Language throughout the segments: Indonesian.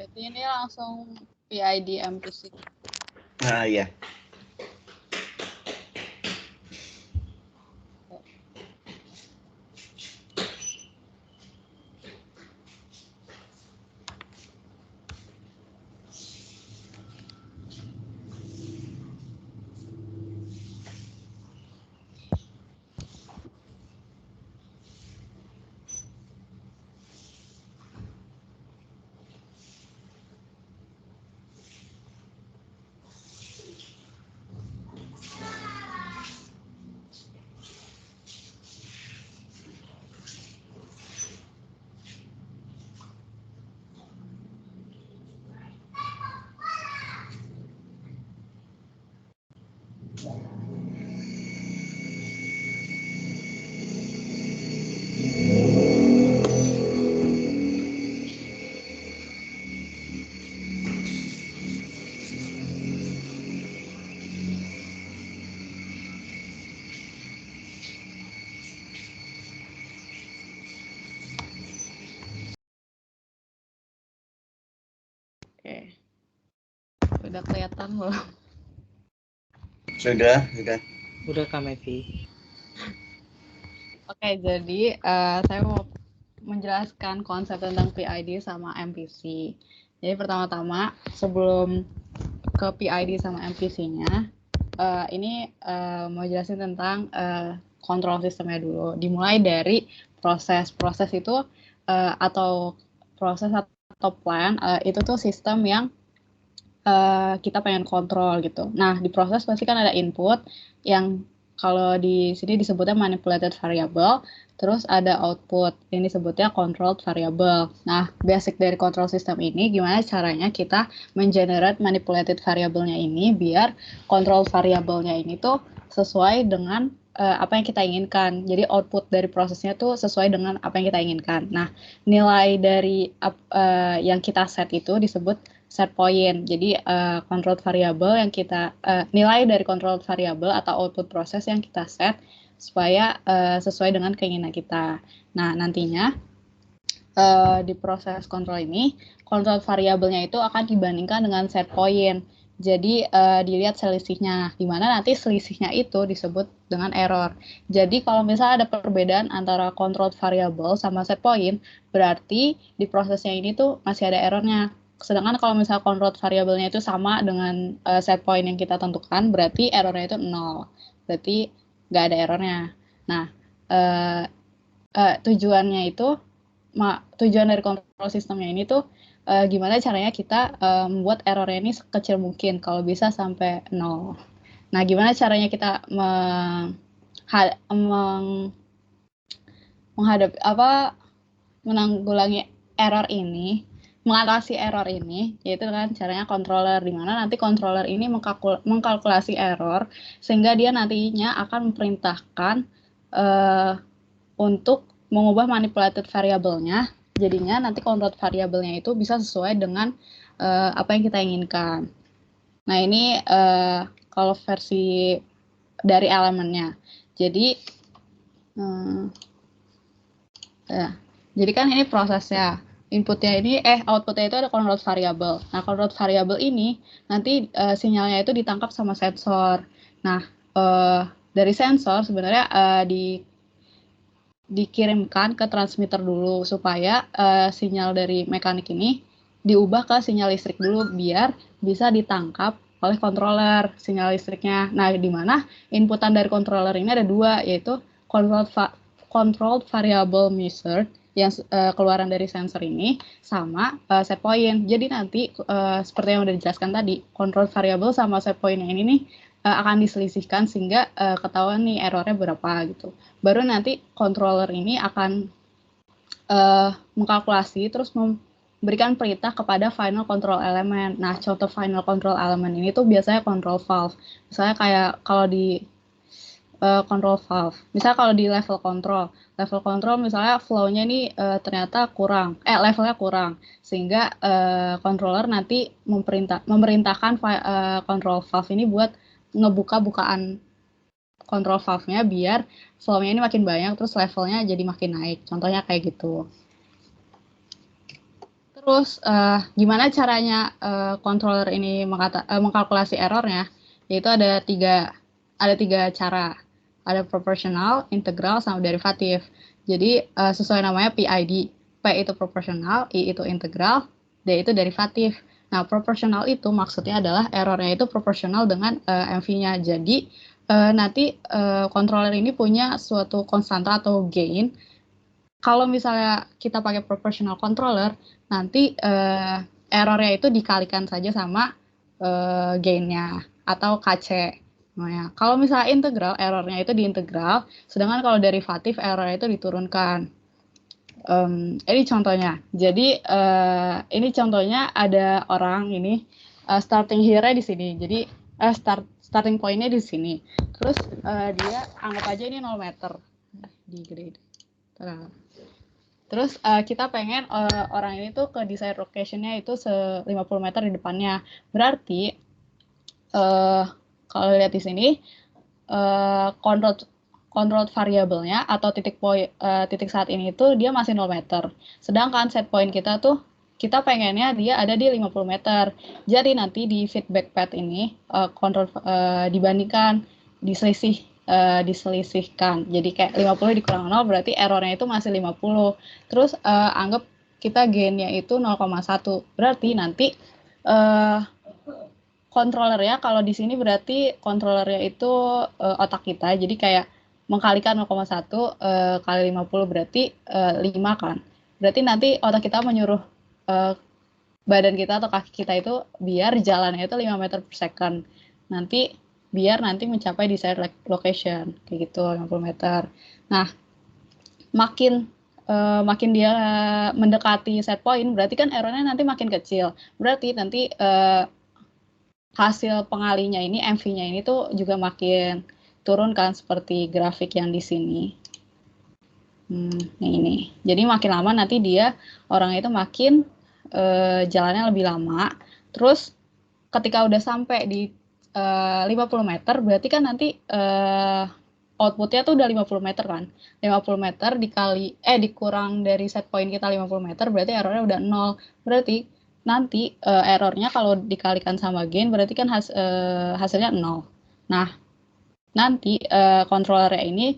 Berarti ini langsung PID MPC. Nah, iya. Oke. Udah kelihatan belum? Sudah. Udah Kak Mevi. Oke, jadi saya mau menjelaskan konsep tentang PID sama MPC. Jadi pertama-tama sebelum ke PID sama MPC-nya, ini mau jelasin tentang kontrol sistemnya dulu. Dimulai dari proses itu atau proses atau plan itu tuh sistem yang kita pengen kontrol gitu. Nah, di proses pasti kan ada input yang kalau di sini disebutnya manipulated variable, terus ada output yang disebutnya controlled variable. Nah, basic dari control system ini gimana caranya kita mengenerate manipulated variable-nya ini biar control variable-nya ini tuh sesuai dengan apa yang kita inginkan. Jadi output dari prosesnya tuh sesuai dengan apa yang kita inginkan. Nah, nilai dari yang kita set itu disebut set point. Jadi controlled variable yang kita nilai dari controlled variable atau output proses yang kita set supaya sesuai dengan keinginan kita. Nah, nantinya di proses kontrol ini controlled variabelnya itu akan dibandingkan dengan set point. Jadi dilihat selisihnya, di mana nanti selisihnya itu disebut dengan error. Jadi kalau misalnya ada perbedaan antara controlled variable sama set point, berarti di prosesnya ini tuh masih ada errornya. Sedangkan kalau misalnya controlled variabelnya itu sama dengan set point yang kita tentukan, berarti errornya itu 0. Berarti nggak ada errornya. Nah, tujuannya itu, tujuan dari kontrol sistemnya ini tuh gimana caranya kita membuat errornya ini sekecil mungkin, kalau bisa sampai 0. Nah, gimana caranya kita menanggulangi error ini, mengatasi error ini, yaitu kan caranya controller, di mana nanti controller ini mengkalkulasi error sehingga dia nantinya akan memerintahkan untuk mengubah manipulated variabelnya, jadinya nanti controlled variabelnya itu bisa sesuai dengan apa yang kita inginkan. Nah, ini kalau versi dari elemennya. Jadi jadi kan ini prosesnya, inputnya ini outputnya itu ada controlled variable. Nah, controlled variable ini nanti sinyalnya itu ditangkap sama sensor. Nah, dari sensor sebenarnya dikirimkan ke transmitter dulu supaya sinyal dari mekanik ini diubah ke sinyal listrik dulu biar bisa ditangkap oleh controller sinyal listriknya. Nah, di mana inputan dari controller ini ada dua, yaitu controlled variable measured yang keluaran dari sensor ini sama set point. Jadi nanti seperti yang udah dijelaskan tadi, controlled variable sama set point yang ini nih akan diselisihkan sehingga ketahuan nih errornya berapa gitu. Baru nanti controller ini akan mengkalkulasi terus memberikan perintah kepada final control element. Nah, contoh final control element ini tuh biasanya control valve. Misalnya kayak kalau di control valve. Misalnya kalau di level control misalnya flow-nya ini ternyata kurang, levelnya kurang, sehingga controller nanti memerintahkan control valve ini buat ngebuka-bukaan control valve-nya biar flow-nya ini makin banyak, terus levelnya jadi makin naik. Contohnya kayak gitu. Terus gimana caranya controller ini mengkalkulasi errornya? Yaitu ada tiga cara. Ada proportional, integral, sama derivatif. Jadi sesuai namanya PID. P itu proportional, I itu integral, D itu derivatif. Nah, proportional itu maksudnya adalah errornya itu proporsional dengan MV-nya. Jadi nanti controller ini punya suatu konstanta atau gain. Kalau misalnya kita pakai proportional controller, nanti errornya itu dikalikan saja sama gain-nya atau KC. Nah, kalau misalnya integral, errornya itu diintegral, sedangkan kalau derivatif, errornya itu diturunkan. Ini contohnya. Jadi ini contohnya ada orang ini starting here-nya di sini. Jadi starting point-nya di sini. Terus dia anggap aja ini 0 meter. Di gede. Terus kita pengen orang ini tuh ke desired location-nya itu 50 meter di depannya. Berarti kalau lihat di sini control variabelnya atau titik saat ini itu dia masih 0 meter. Sedangkan set point kita tuh kita pengennya dia ada di 50 meter. Jadi nanti di feedback path ini dibandingkan diselisihkan. Jadi kayak 50 dikurang 0 berarti errornya itu masih 50. Terus anggap kita gainnya itu 0,1. Berarti nanti controllernya kalau di sini berarti controllernya itu otak kita. Jadi kayak mengkalikan 0,1 kali 50 berarti 5 kan. Berarti nanti otak kita menyuruh badan kita atau kaki kita itu biar jalannya itu 5 meter per second. Nanti biar nanti mencapai desired location kayak gitu 50 meter. Nah, makin dia mendekati set point berarti kan errornya nanti makin kecil. Berarti nanti hasil pengalinya ini MV-nya ini tuh juga makin turun kan seperti grafik yang di sini. Ini. Jadi makin lama nanti dia orang itu makin jalannya lebih lama. Terus ketika udah sampai di 50 meter berarti kan nanti outputnya tuh udah 50 meter kan. 50 meter dikurang dari set point kita 50 meter berarti errornya udah 0. Berarti nanti errornya kalau dikalikan sama gain berarti kan hasilnya 0. Nah, nanti controllernya ini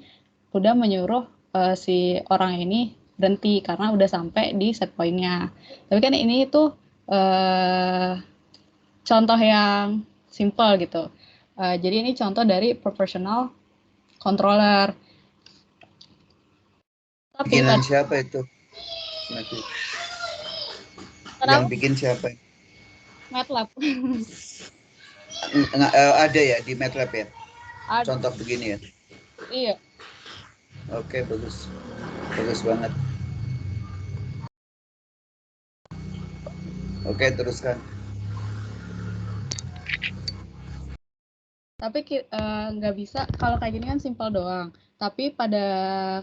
udah menyuruh si orang ini berhenti karena udah sampai di set point-nya. Tapi kan ini tuh contoh yang simple gitu. Jadi ini contoh dari proportional controller. Bikinan siapa itu? Yang bikin siapa? MATLAB. Ada ya di MATLAB ya? Ada. Contoh begini ya? Iya. Oke, bagus. Bagus banget. Oke, teruskan. Tapi nggak bisa, kalau kayak gini kan simpel doang. Tapi pada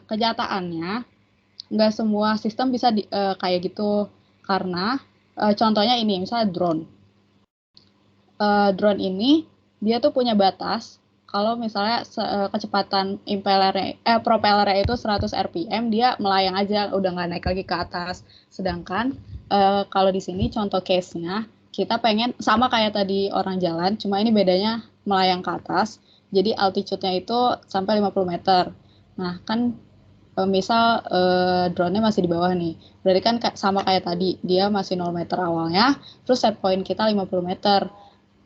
kenyataannya, nggak semua sistem bisa kayak gitu. Karena contohnya ini, misalnya drone. Drone ini, dia tuh punya batas. Kalau misalnya kecepatan propellernya itu 100 rpm, dia melayang aja, udah nggak naik lagi ke atas. Sedangkan kalau di sini contoh case-nya, kita pengen sama kayak tadi orang jalan, cuma ini bedanya melayang ke atas. Jadi altitude-nya itu sampai 50 meter. Nah, kan misal drone-nya masih di bawah nih. Berarti kan sama kayak tadi, dia masih 0 meter awalnya, terus set point kita 50 meter.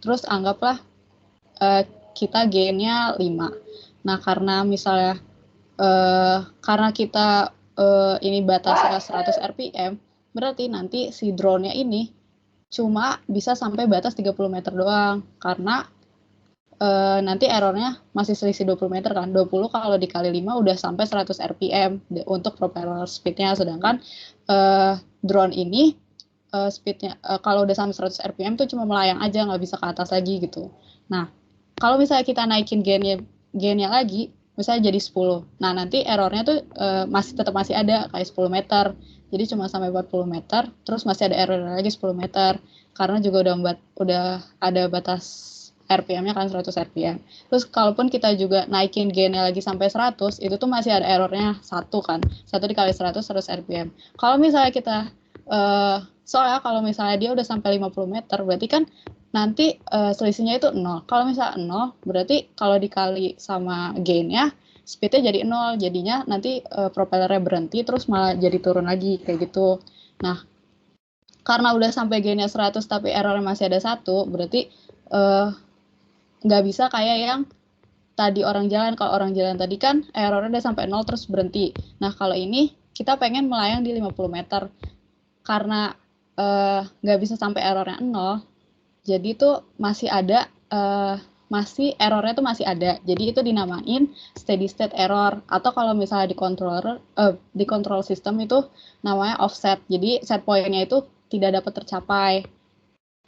Terus anggaplah kita gain-nya 5. Nah, karena misalnya karena kita ini batasnya 100 rpm, berarti nanti si drone-nya ini cuma bisa sampai batas 30 meter doang. Karena nanti errornya masih selisih 20 meter kan. 20 kalau dikali 5 udah sampai 100 rpm untuk propeller speed-nya. Sedangkan drone ini speed-nya kalau udah sampai 100 rpm tuh cuma melayang aja, nggak bisa ke atas lagi gitu. Nah, kalau misalnya kita naikin gainnya lagi, misalnya jadi 10. Nah, nanti errornya tuh masih ada kayak 10 meter. Jadi cuma sampai 40 meter, terus masih ada error lagi 10 meter. Karena juga udah ada batas RPM-nya kan 100 RPM. Terus kalaupun kita juga naikin gainnya lagi sampai 100, itu tuh masih ada errornya 1 kan. 1 dikali 100 RPM. Kalau misalnya kita Soalnya kalau misalnya dia udah sampai 50 meter, berarti kan nanti selisihnya itu 0. Kalau misalnya 0, berarti kalau dikali sama gain-nya, speed-nya jadi 0. Jadinya nanti propellernya berhenti, terus malah jadi turun lagi, kayak gitu. Nah, karena udah sampai gain-nya 100 tapi errornya masih ada 1, berarti nggak bisa kayak yang tadi orang jalan. Kalau orang jalan tadi kan errornya udah sampai 0 terus berhenti. Nah, kalau ini kita pengen melayang di 50 meter. Karena nggak bisa sampai errornya 0, jadi itu masih ada, errornya itu masih ada. Jadi itu dinamain steady state error. Atau kalau misalnya di control system itu namanya offset. Jadi set point-nya itu tidak dapat tercapai.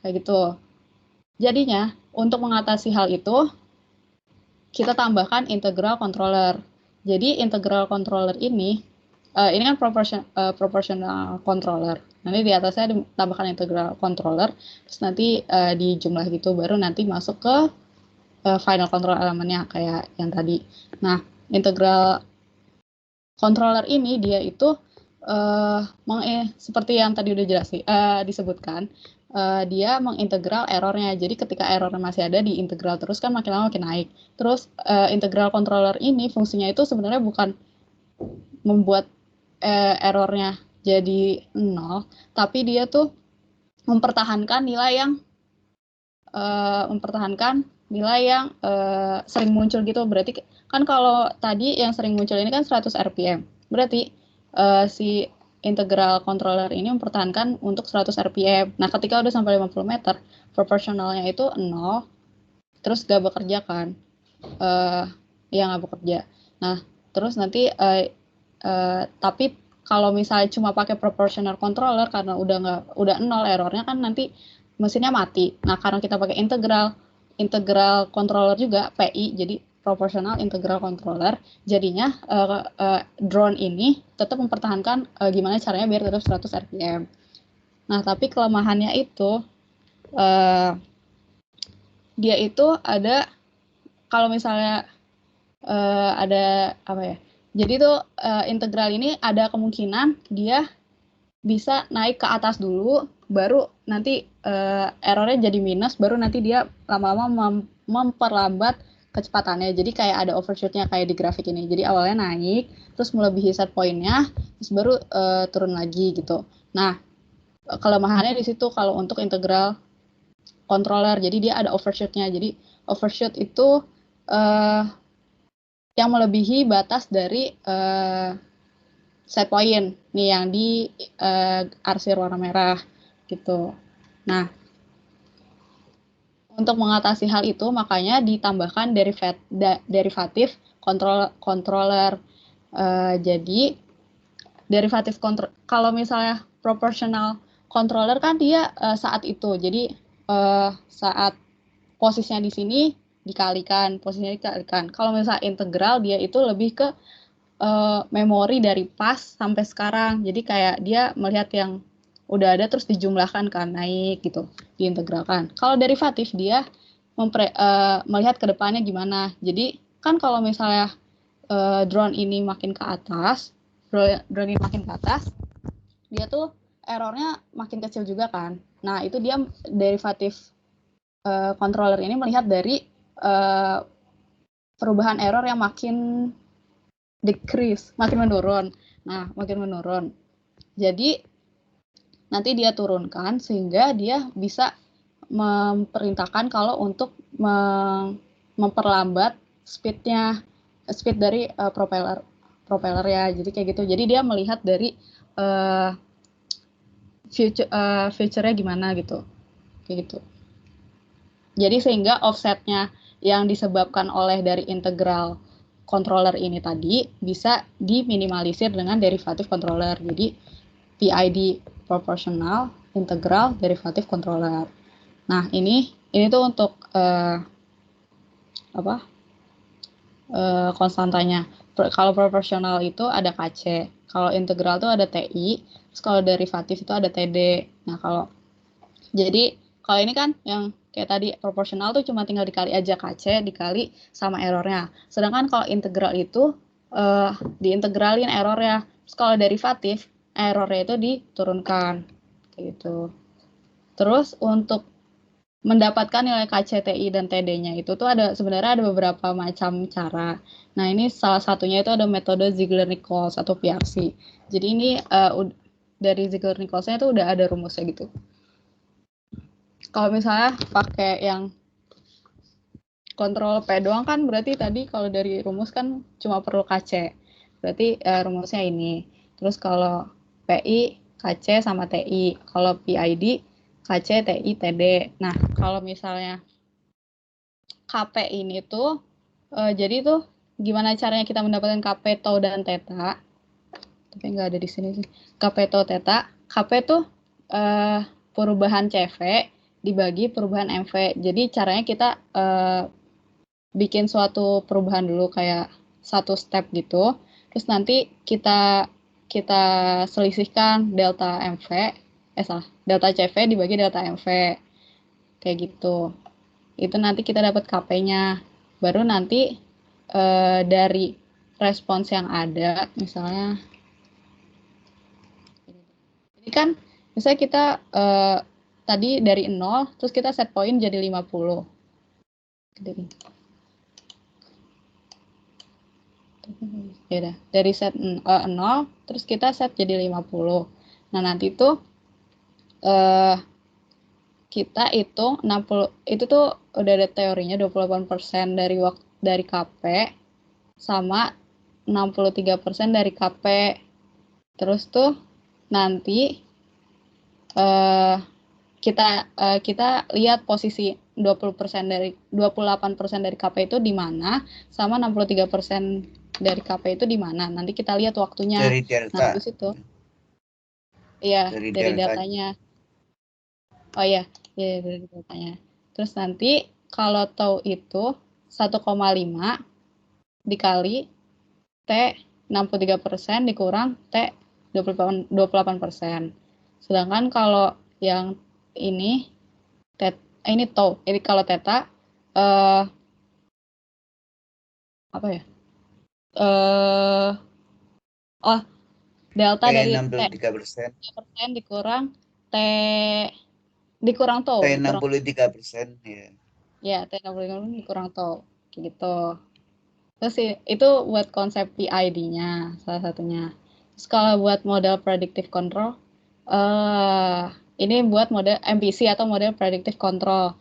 Kayak gitu. Jadinya, untuk mengatasi hal itu, kita tambahkan integral controller. Jadi integral controller ini kan proportional controller. Nanti di atasnya ditambahkan integral controller, terus nanti dijumlah gitu, baru nanti masuk ke final control elemennya kayak yang tadi. Nah, integral controller ini dia itu seperti yang tadi udah disebutkan, dia mengintegral errornya. Jadi ketika errornya masih ada, diintegral terus kan makin lama makin naik. Terus integral controller ini fungsinya itu sebenarnya bukan membuat errornya jadi 0, tapi dia tuh mempertahankan nilai yang sering muncul gitu. Berarti kan kalau tadi yang sering muncul ini kan 100 rpm. Berarti si integral controller ini mempertahankan untuk 100 rpm. Nah, ketika udah sampai 50 meter, proporsionalnya itu 0, terus gak bekerja kan. Ya nggak bekerja. Nah, terus nanti tapi kalau misalnya cuma pakai proportional controller, karena udah 0 errornya kan nanti mesinnya mati. Nah, karena kita pakai integral controller juga, PI, jadi proportional integral controller, jadinya drone ini tetap mempertahankan gimana caranya biar tetap 100 rpm. Nah, tapi kelemahannya itu dia itu ada, kalau misalnya ada apa ya, jadi tuh integral ini ada kemungkinan dia bisa naik ke atas dulu, baru nanti errornya jadi minus, baru nanti dia lama-lama memperlambat kecepatannya. Jadi kayak ada overshoot-nya kayak di grafik ini. Jadi awalnya naik, terus melebihi set point-nya, terus baru turun lagi gitu. Nah, kelemahannya di situ kalau untuk integral controller. Jadi dia ada overshoot-nya. Jadi overshoot itu yang melebihi batas dari set point nih yang di arsir warna merah gitu. Nah, untuk mengatasi hal itu makanya ditambahkan derivatif controller. Jadi derivatif kalau misalnya proportional controller kan dia saat itu. Jadi saat posisinya di sini dikalikan. Kalau misalnya integral, dia itu lebih ke memori dari pas sampai sekarang. Jadi kayak dia melihat yang udah ada terus dijumlahkan kan, naik gitu, diintegralkan. Kalau derivatif dia melihat ke depannya gimana. Jadi kan kalau misalnya drone ini makin ke atas, dia tuh errornya makin kecil juga kan. Nah, itu dia derivatif controller ini melihat dari perubahan error yang makin decrease, makin menurun. Nah, makin menurun. Jadi nanti dia turunkan sehingga dia bisa memerintahkan kalau untuk memperlambat speed dari propeller ya. Jadi kayak gitu. Jadi dia melihat dari future-nya gimana gitu. Kayak gitu. Jadi sehingga offsetnya yang disebabkan oleh dari integral controller ini tadi bisa diminimalisir dengan derivatif controller. Jadi PID proportional integral derivatif controller. Nah, ini tuh untuk konstantanya. Kalau proporsional itu ada KC, kalau integral itu ada TI, terus kalau derivatif itu ada TD. Nah, kalau ini kan yang kayak tadi proporsional tuh cuma tinggal dikali aja KC dikali sama errornya. Sedangkan kalau integral itu diintegralin errornya. Terus kalau derivatif errornya itu diturunkan gitu. Terus untuk mendapatkan nilai KCTI dan TD-nya itu tuh sebenarnya ada beberapa macam cara. Nah, ini salah satunya itu ada metode Ziegler-Nichols atau PRC. Jadi ini dari Ziegler-Nicholsnya itu udah ada rumusnya gitu. Kalau misalnya pakai yang kontrol P doang kan berarti tadi kalau dari rumus kan cuma perlu KC. Berarti rumusnya ini. Terus kalau PI, KC sama TI. Kalau PID, KC, TI, TD. Nah, kalau misalnya KP ini tuh, jadi tuh gimana caranya kita mendapatkan KP, tau, dan teta. Tapi nggak ada di sini sih. KP, tau, teta. KP tuh perubahan CV dibagi perubahan MV. Jadi caranya kita bikin suatu perubahan dulu kayak satu step gitu. Terus nanti kita selisihkan delta MV, delta CV dibagi delta MV. Kayak gitu. Itu nanti kita dapat KP-nya. Baru nanti dari respons yang ada, misalnya ini kan misalnya kita tadi dari 0, terus kita set point jadi 50. Ya udah, dari set 0 terus kita set jadi 50. Nah, nanti tuh kita hitung 60, itu tuh udah ada teorinya 28% dari KP sama 63% dari KP. Terus tuh nanti kita lihat posisi 28% dari KP itu di mana sama 63% dari KP itu di mana. Nanti kita lihat waktunya. Dari delta. Nah, habis itu. Iya, dari datanya. Oh iya, ya dari datanya. Terus nanti kalau tau itu 1,5 dikali T 63% dikurang T 28%. Sedangkan kalau yang ini tau. Jadi kalau teta apa ya? Delta dari 63% dikurang T dikurang tau. T 63%, ya. Ya, T 63% dikurang tau. Gitu. Terus itu buat konsep PID-nya salah satunya. Terus kalau buat model predictive control, ini buat model MPC atau model predictive control.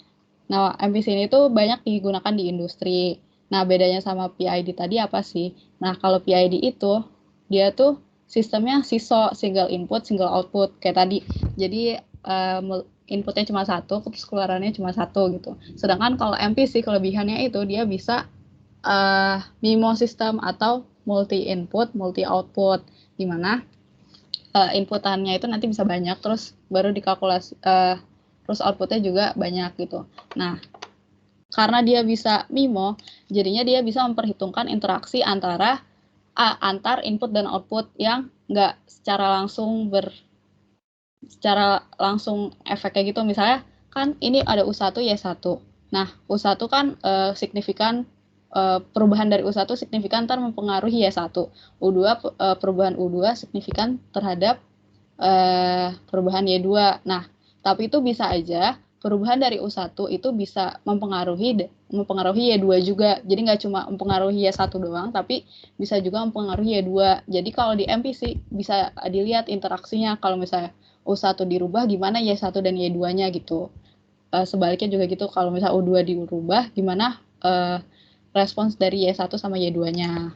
Nah, MPC ini tuh banyak digunakan di industri. Nah, bedanya sama PID tadi apa sih? Nah, kalau PID itu, dia tuh sistemnya SISO, single input, single output, kayak tadi. Jadi, inputnya cuma satu, terus keluarannya cuma satu gitu. Sedangkan kalau MPC, kelebihannya itu dia bisa MIMO system atau multi input, multi output, di mana inputannya itu nanti bisa banyak, terus baru dikalkulasi, terus outputnya juga banyak gitu. Nah, karena dia bisa MIMO, jadinya dia bisa memperhitungkan interaksi antar input dan output yang nggak secara langsung efeknya gitu. Misalnya kan ini ada U1 Y1. Nah, U1 kan signifikan, perubahan dari U1 signifikan mempengaruhi Y1. U2 perubahan U2 signifikan terhadap perubahan Y2. Nah, tapi itu bisa aja perubahan dari U1 itu bisa mempengaruhi Y2 juga. Jadi nggak cuma mempengaruhi Y1 doang, tapi bisa juga mempengaruhi Y2. Jadi kalau di MPC bisa dilihat interaksinya, kalau misalnya U1 dirubah gimana Y1 dan Y2-nya gitu. Sebaliknya juga gitu, kalau misalnya U2 dirubah gimana respons dari Y1 sama Y2-nya.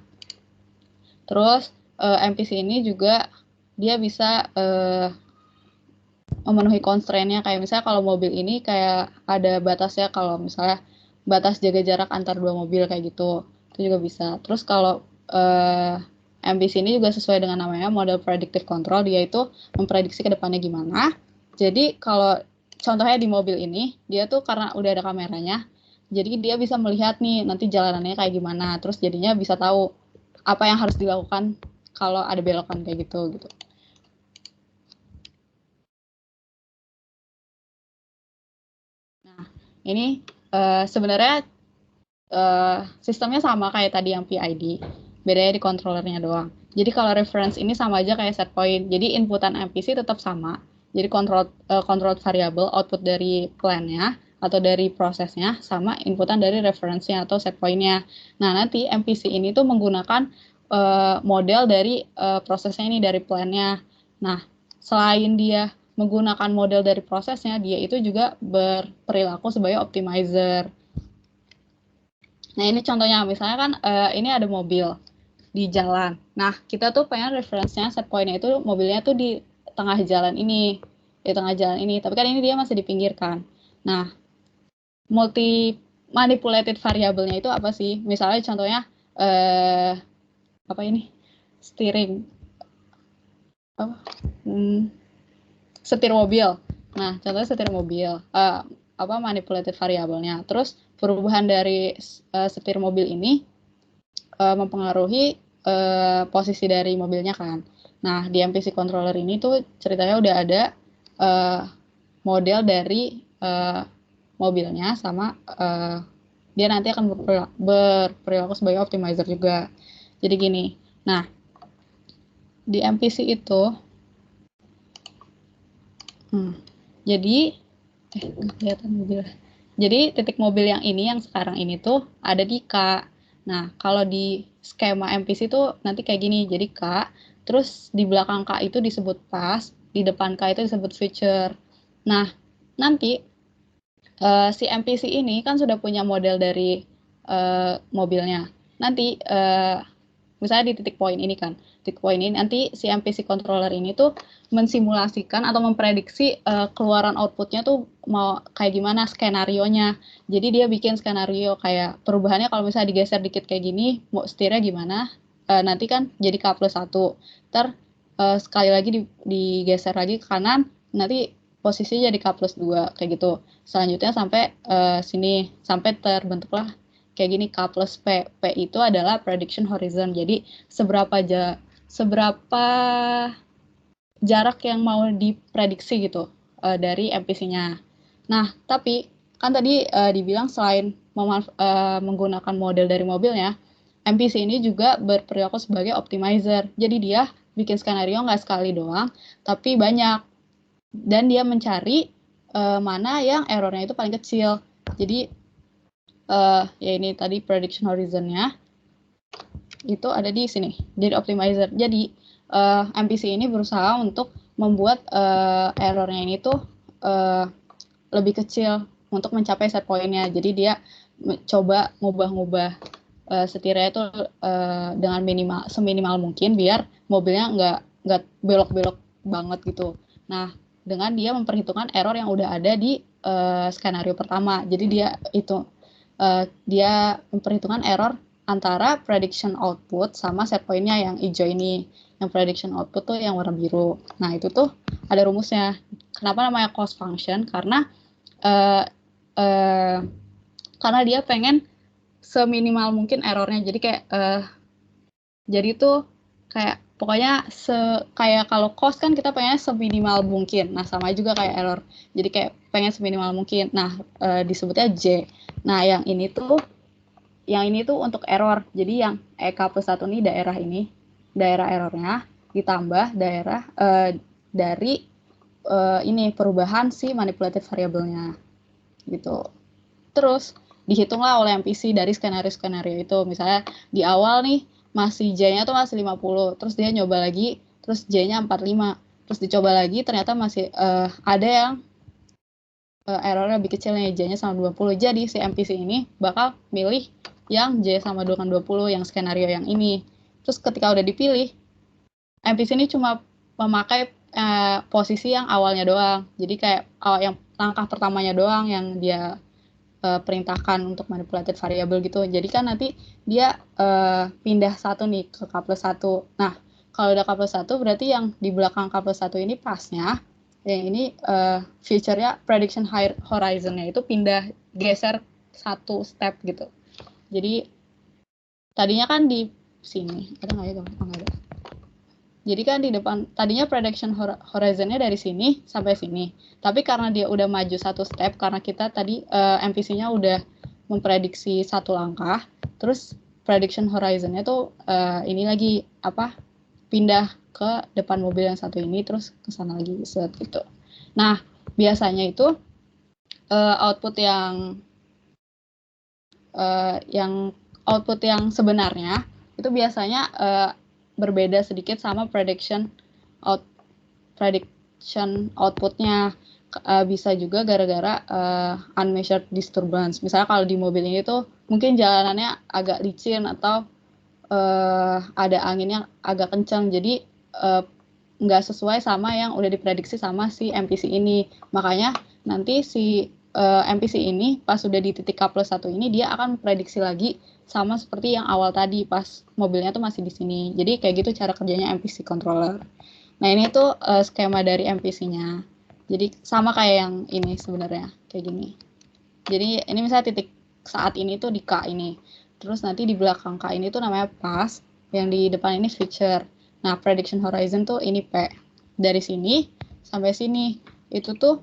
Terus MPC ini juga dia bisa memenuhi constraint-nya, kayak misalnya kalau mobil ini kayak ada batasnya, kalau misalnya batas jaga jarak antar dua mobil kayak gitu, itu juga bisa. Terus kalau MPC ini juga sesuai dengan namanya model predictive control, dia itu memprediksi ke depannya gimana. Jadi kalau contohnya di mobil ini, dia tuh karena udah ada kameranya, jadi dia bisa melihat nih nanti jalanannya kayak gimana, terus jadinya bisa tahu apa yang harus dilakukan kalau ada belokan kayak gitu. Nah, ini sebenarnya sistemnya sama kayak tadi yang PID, bedanya di controllernya doang. Jadi kalau reference ini sama aja kayak set point. Jadi inputan MPC tetap sama. Jadi control variable output dari plan-nya atau dari prosesnya sama inputan dari reference-nya atau set point-nya. Nah, nanti MPC ini tuh menggunakan model dari prosesnya ini dari plan-nya. Nah, selain dia menggunakan model dari prosesnya, dia itu juga berperilaku sebagai optimizer. Nah, ini contohnya, misalnya kan ini ada mobil di jalan. Nah, kita tuh pengen reference-nya, set point-nya itu mobilnya tuh di tengah jalan ini. Di tengah jalan ini. Tapi kan ini dia masih di pinggir kan. Nah, manipulated variabelnya itu apa sih? Misalnya contohnya, apa ini? Steering. Setir mobil. Nah, contohnya setir mobil. Manipulated variabelnya. Terus perubahan dari setir mobil ini mempengaruhi posisi dari mobilnya kan. Nah, di MPC controller ini tuh ceritanya udah ada model dari mobilnya sama dia nanti akan berperilaku sebagai optimizer juga. Jadi gini. Nah, di MPC itu jadi kelihatan mobil. Jadi titik mobil yang ini yang sekarang ini tuh ada di K. Nah, kalau di skema MPC tuh nanti kayak gini. Jadi K, terus di belakang K itu disebut path, di depan K itu disebut feature. Nah, nanti si MPC ini kan sudah punya model dari mobilnya. Nanti misalnya di titik point ini kan, titik point ini nanti si MPC controller ini tuh mensimulasikan atau memprediksi keluaran outputnya tuh mau kayak gimana skenario-nya. Jadi dia bikin skenario kayak perubahannya kalau misalnya digeser dikit kayak gini, mau setirnya gimana? Nanti kan jadi K+1. Sekali lagi digeser lagi ke kanan, nanti posisinya jadi K+2 kayak gitu. Selanjutnya sampai sini, sampai terbentuklah kayak gini K plus P. P itu adalah prediction horizon. Jadi seberapa jarak yang mau diprediksi gitu dari MPC-nya. Nah, tapi kan tadi dibilang selain menggunakan model dari mobilnya, MPC ini juga berperilaku sebagai optimizer. Jadi dia bikin skenario nggak sekali doang, tapi banyak. Dan dia mencari mana yang errornya itu paling kecil. Jadi ya ini tadi prediction horizon-nya itu ada di sini, jadi optimizer. Jadi MPC ini berusaha untuk membuat errornya ini tuh lebih kecil untuk mencapai set point-nya. Jadi dia coba ngubah-ngubah setirnya itu dengan seminimal mungkin biar mobilnya nggak belok-belok banget gitu. Nah, dengan dia memperhitungkan error yang udah ada di skenario pertama. Jadi dia memperhitungkan error antara prediction output sama set point-nya yang hijau ini. Yang prediction output tuh yang warna biru. Nah, itu tuh ada rumusnya. Kenapa namanya cost function? Karena dia pengen seminimal mungkin errornya. Jadi kayak jadi tuh kayak pokoknya kayak kalau cost kan kita pengen seminimal mungkin. Nah, sama juga kayak error. Jadi kayak pengen seminimal mungkin. Nah, disebutnya J. Nah, yang ini tuh untuk error. Jadi yang K+1 ini daerah errornya ditambah daerah dari ini perubahan si manipulated variabelnya gitu. Terus dihitunglah oleh MPC dari skenario itu. Misalnya di awal nih masih J-nya tuh masih 50, terus dia nyoba lagi, terus J-nya 45, terus dicoba lagi ternyata masih ada yang errornya lebih kecil nih, J-nya sama 20. Jadi si MPC ini bakal milih yang J sama dengan 20 yang skenario yang ini. Terus ketika udah dipilih, MPC ini cuma memakai posisi yang awalnya doang. Jadi kayak yang langkah pertamanya doang yang dia perintahkan untuk manipulated variable gitu. Jadi kan nanti dia pindah satu nih ke K+1. Nah, kalau udah K+1 berarti yang di belakang K+1 ini pasnya, yang ini feature-nya prediction horizon-nya itu pindah geser satu step gitu. Jadi tadinya kan di sini, ada nggak ya? Nggak ada. Jadi kan di depan, tadinya prediction horizon-nya dari sini sampai sini. Tapi karena dia udah maju satu step, karena kita tadi MPC-nya udah memprediksi satu langkah, terus prediction horizon-nya tuh ini lagi pindah ke depan mobil yang satu ini, terus ke sana lagi, set gitu. Nah, biasanya itu output yang sebenarnya itu biasanya berbeda sedikit sama prediction outputnya. Bisa juga gara-gara unmeasured disturbance. Misalnya kalau di mobil ini tuh mungkin jalanannya agak licin atau ada angin yang agak kencang, jadi nggak sesuai sama yang udah diprediksi sama si MPC ini. Makanya nanti si MPC ini pas sudah di titik K+1 ini dia akan prediksi lagi sama seperti yang awal tadi pas mobilnya tuh masih di sini. Jadi kayak gitu cara kerjanya MPC controller. Nah ini tuh skema dari MPC-nya. Jadi sama kayak yang ini sebenarnya kayak gini. Jadi ini misalnya titik saat ini tuh di K ini. Terus nanti di belakang K ini tuh namanya path, yang di depan ini future. Nah, prediction horizon tuh ini P. Dari sini sampai sini. Itu tuh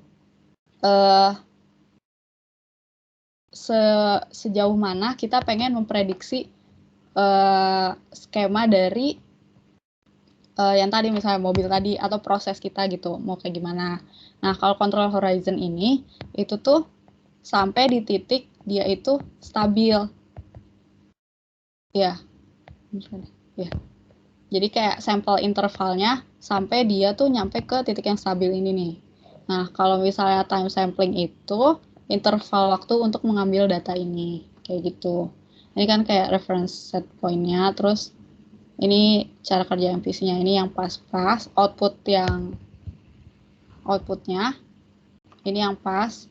sejauh mana kita pengen memprediksi skema dari yang tadi misalnya mobil tadi atau proses kita gitu, mau kayak gimana. Nah, kalau control horizon ini itu tuh sampai di titik dia itu stabil. Ya. Ya. Jadi kayak sampel intervalnya sampai dia tuh nyampe ke titik yang stabil ini nih. Nah, kalau misalnya time sampling itu interval waktu untuk mengambil data ini. Kayak gitu. Ini kan kayak reference set point-nya, terus ini cara kerja MPC-nya, ini yang pas-pas, outputnya, ini yang pas,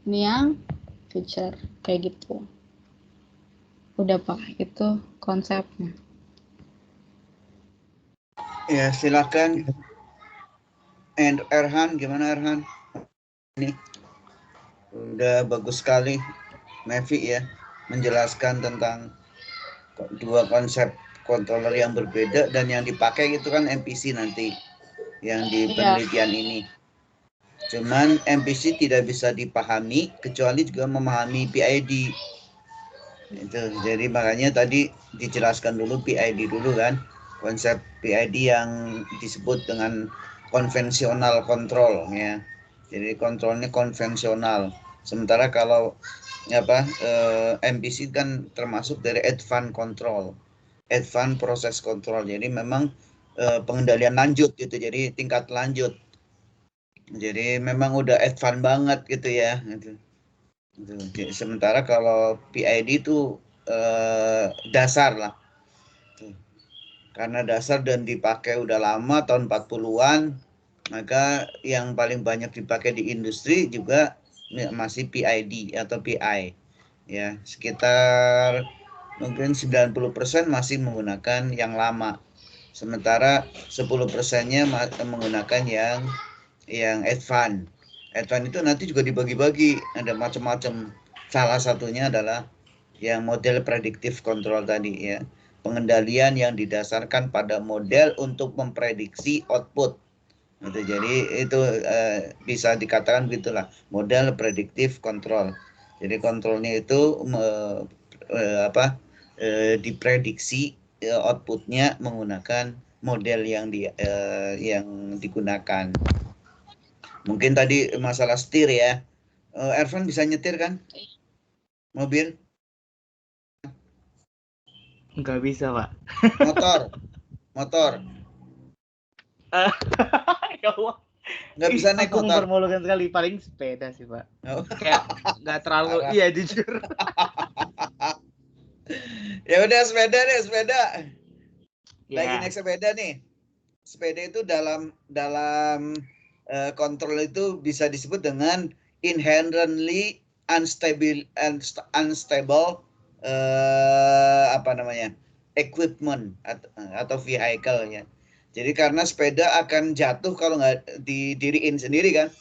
ini yang future, kayak gitu. Udah Pak, itu konsepnya. Ya, silakan. And Erhan, gimana Erhan? Ini udah bagus sekali, Mevi ya, menjelaskan tentang dua konsep controller yang berbeda dan yang dipakai itu kan MPC nanti yang di penelitian ini. Cuman MPC tidak bisa dipahami kecuali juga memahami PID. Itu jadi makanya tadi dijelaskan dulu PID dulu kan, konsep PID yang disebut dengan konvensional kontrol ya. Jadi kontrolnya konvensional. Sementara kalau MPC kan termasuk dari advanced control, advanced process control. Jadi memang pengendalian lanjut gitu. Jadi tingkat lanjut. Jadi memang udah advance banget gitu ya. Gitu. Sementara kalau PID itu dasar lah. Karena dasar dan dipakai udah lama tahun 40-an, maka yang paling banyak dipakai di industri juga masih PID atau PI. Ya, sekitar mungkin 90% masih menggunakan yang lama. Sementara 10%-nya menggunakan yang advance. Advance itu nanti juga dibagi-bagi, ada macam-macam. Salah satunya adalah yang model predictive control tadi ya. Pengendalian yang didasarkan pada model untuk memprediksi output. Gitu. Jadi itu bisa dikatakan begitulah, model predictive control. Jadi kontrolnya itu diprediksi outputnya menggunakan model yang digunakan. Mungkin tadi masalah setir ya. Ervan bisa nyetir kan? Mobil? Nggak bisa, Pak. Motor. Ya Allah. Nggak bisa naik Aku motor. mempermalukan sekali, paling sepeda sih, Pak. Oh. Kayak nggak terlalu, iya jujur. Ya udah sepeda deh, sepeda. Lagi Ya. naik sepeda nih. Sepeda itu dalam kontrol itu bisa disebut dengan inherently unstable equipment atau vehicle ya. Jadi karena sepeda akan jatuh kalau nggak didiriin sendiri kan.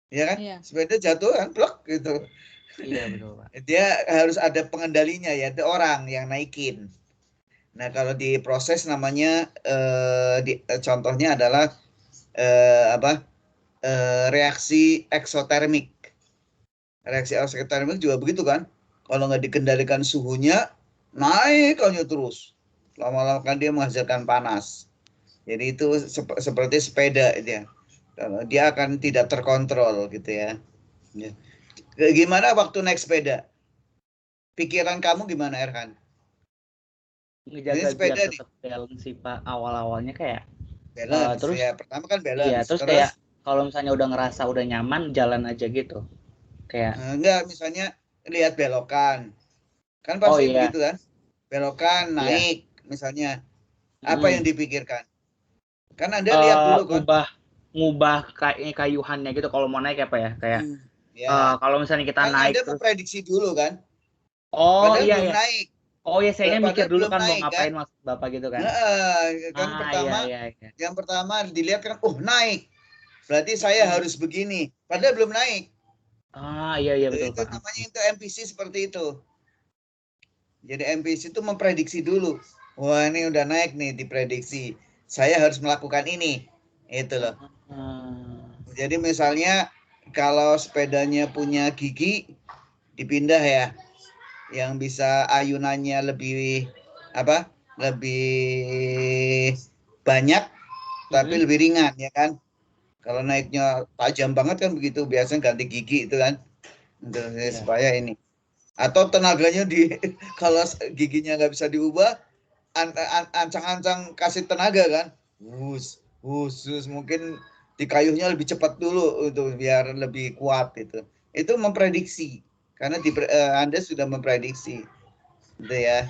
Ya kan? Iya. Sepeda jatuh kan blok gitu. Iya betul Pak. Dia harus ada pengendalinya ya, ada orang yang naikin. Nah kalau di proses namanya contohnya adalah reaksi eksotermik. Reaksi eksotermik juga begitu kan? Kalau nggak dikendalikan suhunya naik aja terus. lama-lama kan dia menghasilkan panas. Jadi itu seperti sepeda dia. Dia akan tidak terkontrol gitu ya. Ya. Gimana waktu naik sepeda? Pikiran kamu gimana, Erhan? Ini Ngejaga biar sepeda nih, tetap balance sih Pak. Awal-awalnya kayak balance terus ya. Pertama kan iya, balance. terus Terus kayak kalau misalnya udah ngerasa udah nyaman jalan aja gitu. Kayak enggak, misalnya lihat belokan. Kan oh pasti iya, begitu kan? Belokan iya. naik misalnya. Apa yang Mm. dipikirkan? Kan Anda lihat dulu kan? Ngubah kayak kayuhannya gitu kalau mau naik apa ya? Kayak Hmm, ya. kalau misalnya kita Kan naik Anda terus memprediksi dulu kan? oh Padahal iya belum ya. naik. Oh ya, saya mikir Padahal dulu belum kan mau naik kan? ngapain maksud Bapak gitu kan. Kan Ah iya pertama, iya iya. yang pertama dilihat kan, oh naik. Berarti saya Hmm. harus begini. Padahal belum naik. Ah iya iya betul Itu Pak. namanya itu MPC seperti itu. Jadi MPC itu memprediksi dulu. Wah ini udah naik nih diprediksi. Saya harus melakukan ini. Itu loh. Hmm. Jadi misalnya kalau sepedanya punya gigi, dipindah ya. Yang bisa ayunannya lebih apa? Lebih banyak tapi Mm-mm. lebih ringan ya kan. Kalau naiknya tajam banget kan begitu, biasanya ganti gigi itu kan. Untuk Iya. supaya ini. Atau tenaganya di kalau giginya nggak bisa diubah, ancang-ancang kasih tenaga kan. Khusus mungkin di kayunya lebih cepat dulu untuk biar lebih kuat itu memprediksi karena Anda sudah memprediksi gitu ya.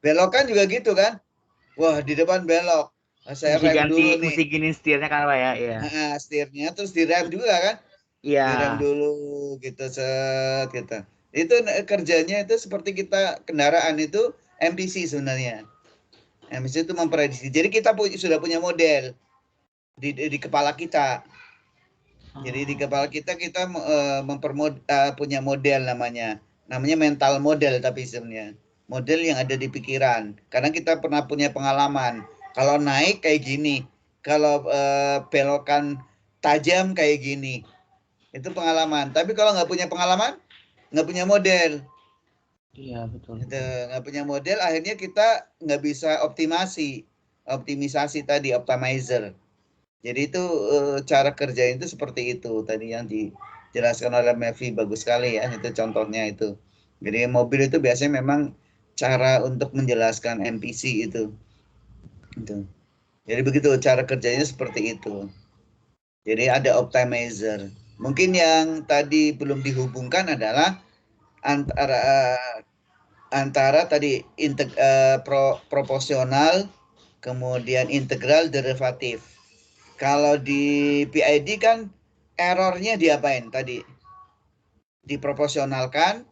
Belokan juga gitu kan, wah di depan belok. Saya Mesti rem ganti, dulu nih. mesti gini setirnya kan Pak ya. Iya. Setirnya terus direm juga kan, Iya. direm dulu gitu set gitu. Itu kerjanya itu seperti kita kendaraan itu MPC sebenarnya. MPC itu memprediksi. Jadi kita sudah punya model di kepala kita. Jadi di kepala kita punya model namanya mental model, tapi sebenarnya model yang ada di pikiran. Karena kita pernah punya pengalaman. Kalau naik kayak gini, kalau belokan tajam kayak gini, itu pengalaman. Tapi kalau nggak punya pengalaman, nggak punya model, Iya betul itu betul. nggak punya model, akhirnya kita nggak bisa optimisasi tadi, optimizer. Jadi itu cara kerja itu seperti itu tadi yang dijelaskan oleh Mevi, bagus sekali ya, itu contohnya itu. Jadi mobil itu biasanya memang cara untuk menjelaskan MPC itu. Itu. Jadi begitu cara kerjanya seperti itu. Jadi ada optimizer. Mungkin yang tadi belum dihubungkan adalah antara antara tadi proporsional kemudian integral derivatif. Kalau di PID kan errornya diapain tadi? Diproporsionalkan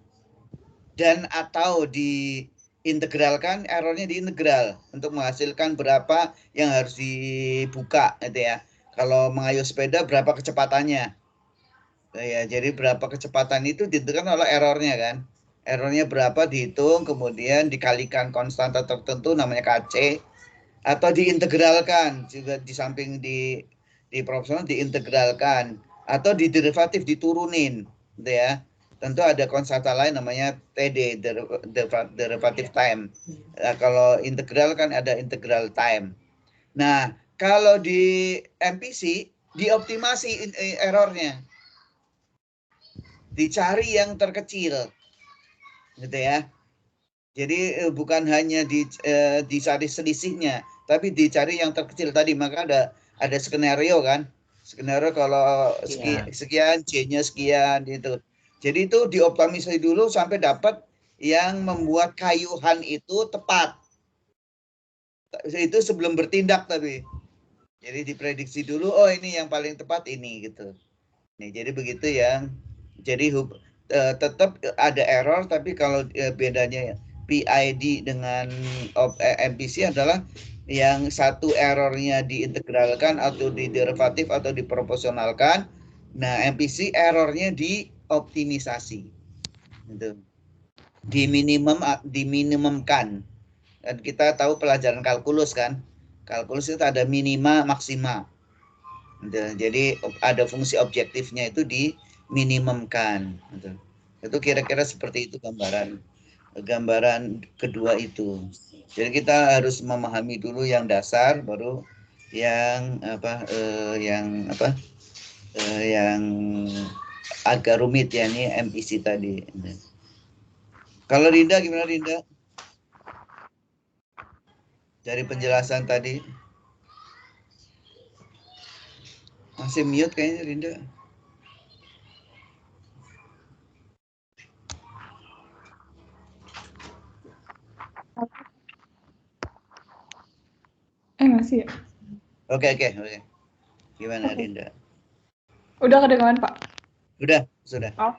dan atau diintegralkan, errornya diintegral untuk menghasilkan berapa yang harus dibuka gitu ya. Kalau mengayuh sepeda berapa kecepatannya? Ya, jadi berapa kecepatan itu ditentukan oleh errornya kan. Errornya berapa dihitung, kemudian dikalikan konstanta tertentu namanya KC, atau diintegralkan juga di samping di proporsional diintegralkan atau di derivatif diturunin gitu ya. Tentu ada konstanta lain namanya TD, derivative time. Nah, kalau integral kan ada integral time. Nah, kalau di MPC dioptimasi errornya, dicari yang terkecil gitu ya. Jadi bukan hanya dicari selisihnya, tapi dicari yang terkecil tadi. Maka ada skenario kan. Skenario kalau Iya. sekian, C-nya sekian gitu. Jadi itu dioptimasi dulu sampai dapat yang membuat kayuhan itu tepat. Itu sebelum bertindak tapi. Jadi diprediksi dulu, oh ini yang paling tepat ini gitu. Nih, jadi begitu yang jadi tetap ada error, tapi kalau bedanya PID dengan MPC adalah yang satu errornya diintegralkan atau diderivatif atau diproporsionalkan. Nah, MPC errornya dioptimisasi. Gitu. Diminimumkan. Dan kita tahu pelajaran kalkulus kan. Kalkulus itu ada minima, maksima. Jadi ada fungsi objektifnya itu diminimumkan. Itu kira-kira seperti itu gambaran. gambaran kedua itu. Jadi kita harus memahami dulu yang dasar, baru yang yang agak rumit ya, ini MPC tadi. Kalau Rinda gimana Rinda? Dari penjelasan tadi. Masih mute kayaknya Rinda. Masih ya? Oke. Gimana Oke. Rinda? Udah kedengaran, Pak? Sudah. Oh,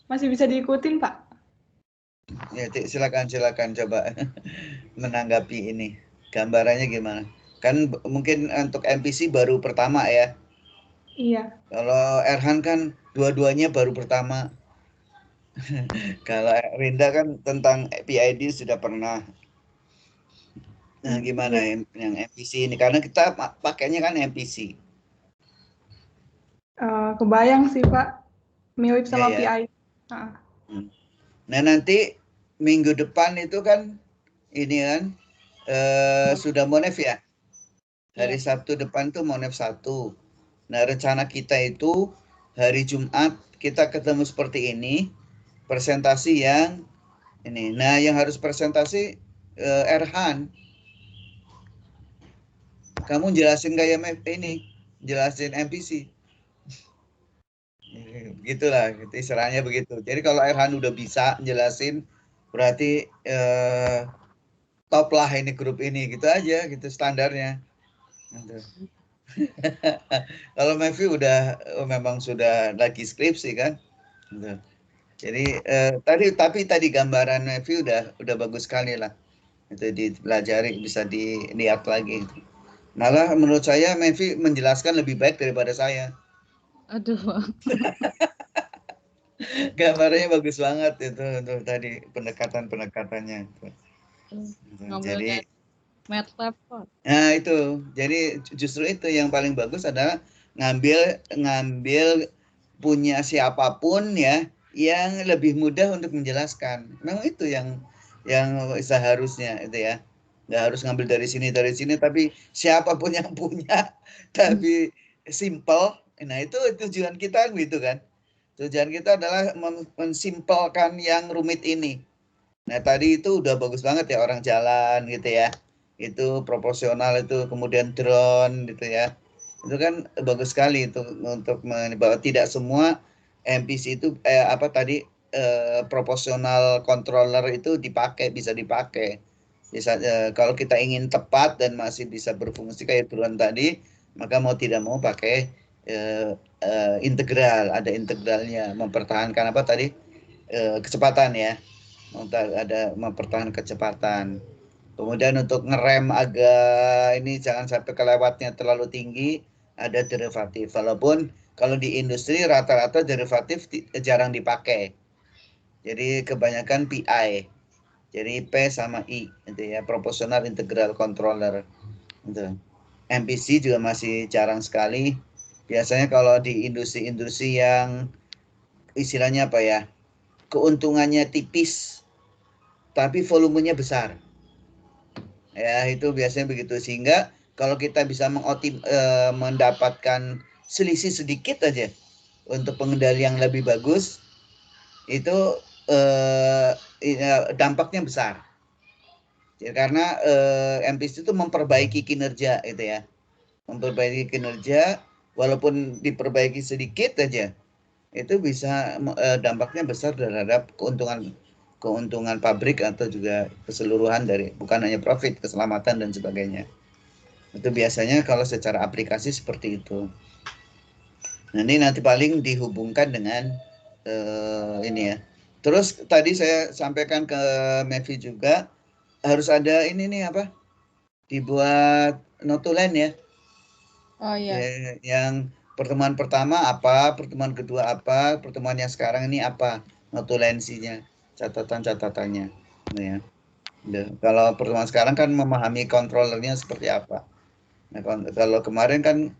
masih bisa diikutin, Pak? Ya, silakan coba menanggapi ini. Gambarannya gimana? Kan mungkin untuk MPC baru pertama ya. Iya. Kalau Erhan kan dua-duanya baru pertama. Kalau Rinda kan tentang PID sudah pernah. Nah, gimana Iya. yang MPC ini? Karena kita pakainya kan MPC. Kebayang sih, Pak. Mirip sama Ya. PI. Nah, nanti minggu depan itu kan ini kan sudah Monef ya. Hari Sabtu depan tuh Monef 1. Nah, rencana kita itu hari Jumat kita ketemu seperti ini, presentasi yang ini. Nah, yang harus presentasi Erhan. Kamu jelasin gaya ini, jelasin MPC. Begitulah, gitu, istilahnya begitu. Jadi kalau Erhan udah bisa jelasin, berarti top lah ini grup ini, gitu aja, gitu standarnya. Gitu. Kalau Mevi udah memang sudah lagi skripsi kan. Gitu. Jadi tadi gambaran Mevi udah bagus sekali lah. Itu dipelajari, bisa dilihat lagi. Malah menurut saya Mevi menjelaskan lebih baik daripada saya. Aduh. Gambarnya bagus banget itu tadi pendekatannya. Jadi MATLAB kok. nah itu, jadi justru itu yang paling bagus adalah ngambil punya siapapun ya yang lebih mudah untuk menjelaskan. Memang itu yang seharusnya itu ya. Nggak harus ngambil dari sini tapi siapapun yang punya tapi simple. Nah itu tujuan kita gitu kan. Tujuan kita adalah mensimpelkan yang rumit ini. Nah tadi itu udah bagus banget ya, orang jalan gitu ya. Itu proporsional, itu kemudian drone gitu ya. Itu kan bagus sekali itu untuk bahwa tidak semua MPC itu proporsional controller itu bisa dipakai. Bisa kalau kita ingin tepat dan masih bisa berfungsi kayak drone tadi, maka mau tidak mau pakai integral, ada integralnya, mempertahankan apa tadi kecepatan ya, ada mempertahankan kecepatan. Kemudian untuk ngerem agak ini jangan sampai kelewatnya terlalu tinggi, ada derivatif. Walaupun kalau di industri rata-rata derivatif jarang dipakai. Jadi kebanyakan PI. Jadi P sama I itu ya, proportional integral controller. Itu. MPC juga masih jarang sekali. Biasanya kalau di industri-industri yang istilahnya apa ya, keuntungannya tipis tapi volumenya besar. Ya, itu biasanya begitu. Sehingga kalau kita bisa mendapatkan selisih sedikit aja untuk pengendalian yang lebih bagus, itu dampaknya besar. Ya, karena MPC itu memperbaiki kinerja itu ya. Memperbaiki kinerja walaupun diperbaiki sedikit aja, itu bisa dampaknya besar terhadap keuntungan pabrik atau juga keseluruhan dari, bukan hanya profit, keselamatan dan sebagainya. Itu biasanya kalau secara aplikasi seperti itu. Nanti paling dihubungkan dengan ini ya. Terus tadi saya sampaikan ke Mevi juga harus ada ini nih apa? Dibuat notulen ya. Oh iya. Yang pertemuan pertama apa, pertemuan kedua apa, pertemuan yang sekarang ini apa, notulensinya, catatan-catatannya. Nah, ya. Kalau pertemuan sekarang kan memahami controllernya seperti apa. Nah, kalau kemarin kan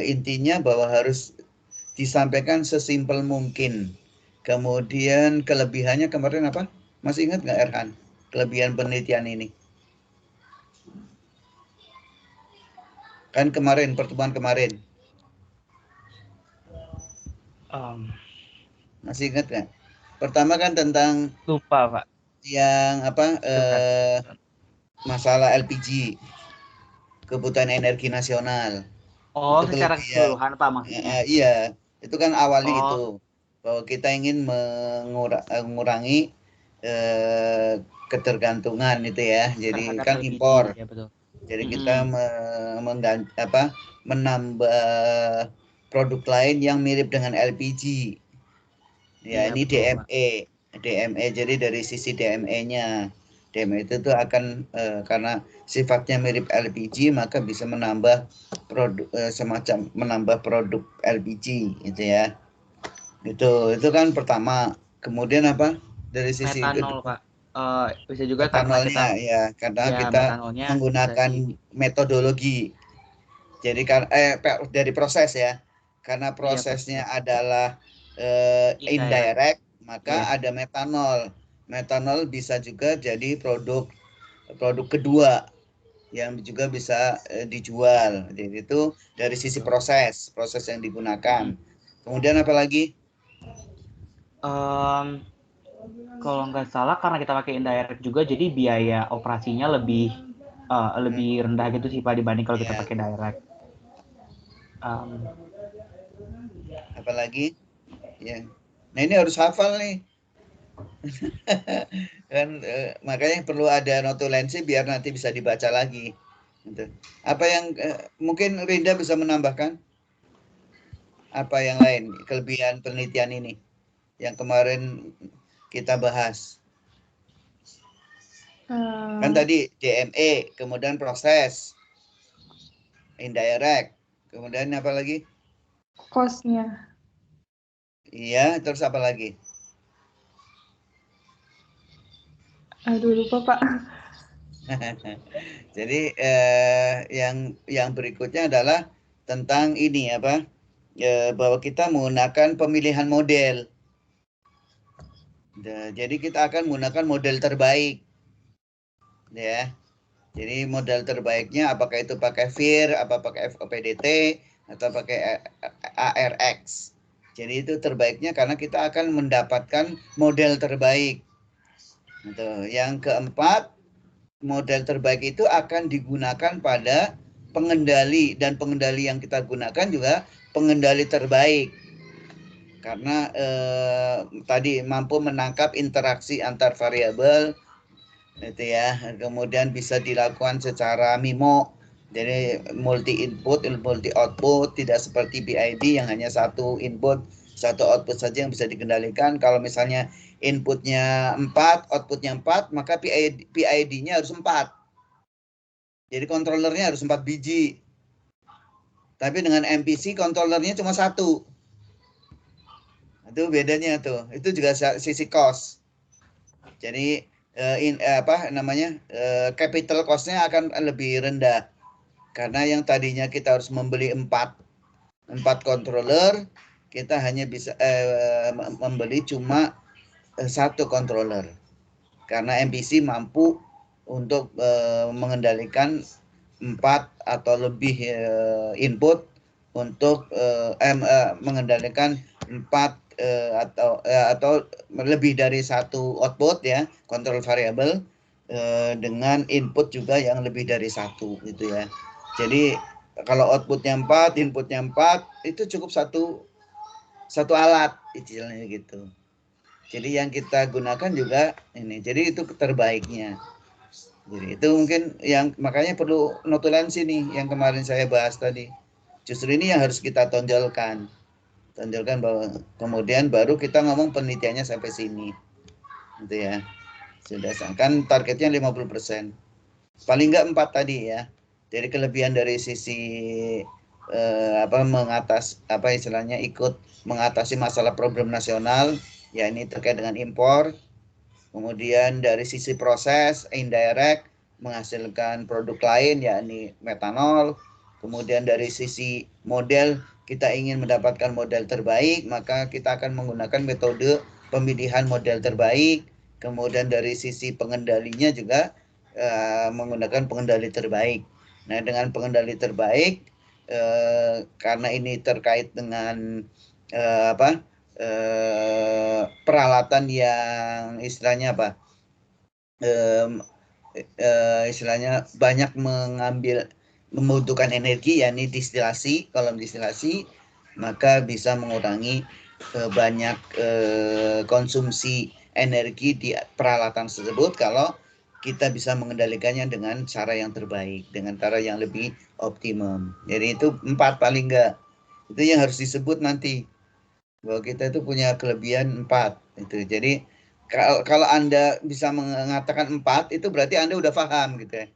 intinya bahwa harus disampaikan sesimpel mungkin. Kemudian kelebihannya kemarin apa? Masih ingat nggak Erhan kelebihan penelitian ini? Kan kemarin, pertemuan kemarin. Masih ingat nggak? Pertama kan tentang Lupa, Pak. yang apa Coba. masalah LPG, kebutuhan energi nasional. Oh, Itu secara kelebihan. keseluruhan, Pak, maksudnya. Iya, itu kan awalnya Oh, itu bahwa kita ingin mengurangi ketergantungan itu ya. Jadi terhadap kan LPG, impor. ya betul. Jadi kita menambah produk lain yang mirip dengan LPG. Ya, Iya, ini betul, Pak. DME. Jadi dari sisi DME-nya, DME itu tuh akan karena sifatnya mirip LPG maka bisa menambah produk semacam menambah produk LPG gitu ya. Itu kan pertama. Kemudian apa? Dari sisi Metanol, kedua, Pak. Bisa juga karena metanolnya kita, ya, karena ya kita metanolnya bisa menggunakan di, metodologi. Jadi kan dari proses ya. Karena iya prosesnya proses. adalah Indirect, indirect, maka iya. ada metanol. Metanol bisa juga jadi produk kedua yang juga bisa dijual. Jadi itu dari sisi Betul. proses yang digunakan. Mm-mm. Kemudian apa lagi? Em, Kalau nggak salah karena kita pakai indirect juga, jadi biaya operasinya Hmm, lebih rendah gitu sih, Pak, dibanding kalau kita ya, pakai direct. apa lagi? Ya. Nah, ini harus hafal nih. Kan makanya perlu ada notulensi biar nanti bisa dibaca lagi. Gitu. Apa yang mungkin Rinda bisa menambahkan? Apa yang lain kelebihan penelitian ini yang kemarin kita bahas? Kan tadi DME, kemudian proses, indirect, kemudian apa lagi? Cost-nya. Iya, terus apa lagi? Aduh, lupa, Pak. Jadi yang berikutnya adalah tentang ini apa? Bahwa kita menggunakan pemilihan model. Jadi kita akan menggunakan model terbaik, ya. Jadi model terbaiknya apakah itu pakai VIR, apa pakai FOPDT, atau pakai ARX. Jadi itu terbaiknya karena kita akan mendapatkan model terbaik. Gitu. Yang keempat, model terbaik itu akan digunakan pada pengendali, dan pengendali yang kita gunakan juga pengendali terbaik karena tadi mampu menangkap interaksi antar variabel itu ya, kemudian bisa dilakukan secara MIMO, jadi multi input multi output, tidak seperti PID yang hanya satu input satu output saja yang bisa dikendalikan. Kalau misalnya inputnya 4 outputnya 4, maka PID-nya harus 4, jadi kontrolernya harus 4 biji. Tapi dengan MPC kontrolernya cuma satu. Itu bedanya tuh. Itu juga sisi cost. Jadi capital cost-nya akan lebih rendah. Karena yang tadinya kita harus membeli 4 controller, kita hanya bisa membeli cuma satu controller. Karena MPC mampu untuk mengendalikan 4 atau lebih input untuk mengendalikan 4 atau lebih dari satu output ya, kontrol variabel dengan input juga yang lebih dari satu gitu ya. Jadi kalau outputnya 4, inputnya 4, itu cukup satu alat istilahnya gitu. Jadi yang kita gunakan juga ini. Jadi itu terbaiknya. Jadi itu mungkin yang makanya perlu notulensi nih yang kemarin saya bahas tadi. Justru ini yang harus kita tonjolkan. Tonjolkan bahwa kemudian baru kita ngomong penelitiannya sampai sini. Gitu ya. Sudah kan targetnya 50%. Paling enggak 4 tadi ya. Jadi kelebihan dari sisi istilahnya ikut mengatasi masalah problem nasional, ya ini terkait dengan impor. Kemudian dari sisi proses indirect menghasilkan produk lain yakni metanol. Kemudian dari sisi model kita ingin mendapatkan model terbaik, maka kita akan menggunakan metode pemilihan model terbaik. Kemudian dari sisi pengendalinya juga menggunakan pengendali terbaik. Nah, dengan pengendali terbaik, karena ini terkait dengan peralatan yang istilahnya apa? Istilahnya banyak membutuhkan energi, yakni distilasi. Kalau distilasi, maka bisa mengurangi banyak konsumsi energi di peralatan tersebut kalau kita bisa mengendalikannya dengan cara yang terbaik, dengan cara yang lebih optimum. Jadi itu 4 paling enggak. Itu yang harus disebut nanti. Bahwa kita itu punya kelebihan 4. Itu. Jadi kalau Anda bisa mengatakan 4, itu berarti Anda udah paham gitu ya.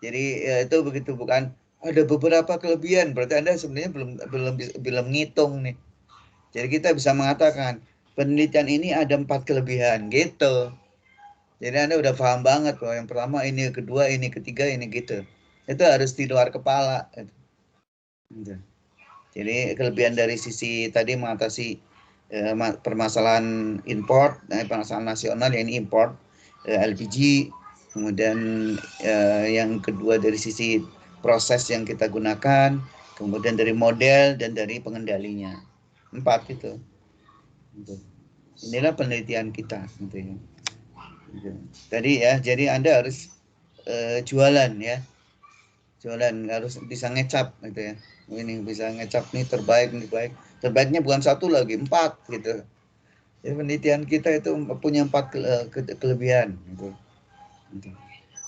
Jadi itu begitu, bukan ada beberapa kelebihan, berarti Anda sebenarnya belum ngitung nih. Jadi kita bisa mengatakan penelitian ini ada 4 kelebihan gitu. Jadi Anda udah paham banget bahwa yang pertama ini, kedua ini, ketiga ini gitu. Itu harus di luar kepala. Gitu. Jadi kelebihan dari sisi tadi mengatasi permasalahan import, permasalahan nasional yang ini import LPG. Kemudian yang kedua dari sisi proses yang kita gunakan, kemudian dari model dan dari pengendalinya. 4 itu. Inilah penelitian kita. Gitu ya. Tadi ya, jadi Anda harus jualan ya. Jualan harus bisa ngecap gitu ya. Ini bisa ngecap nih terbaik, nih baik. Terbaiknya bukan 1 lagi, 4 gitu. Jadi penelitian kita itu punya 4 kelebihan gitu.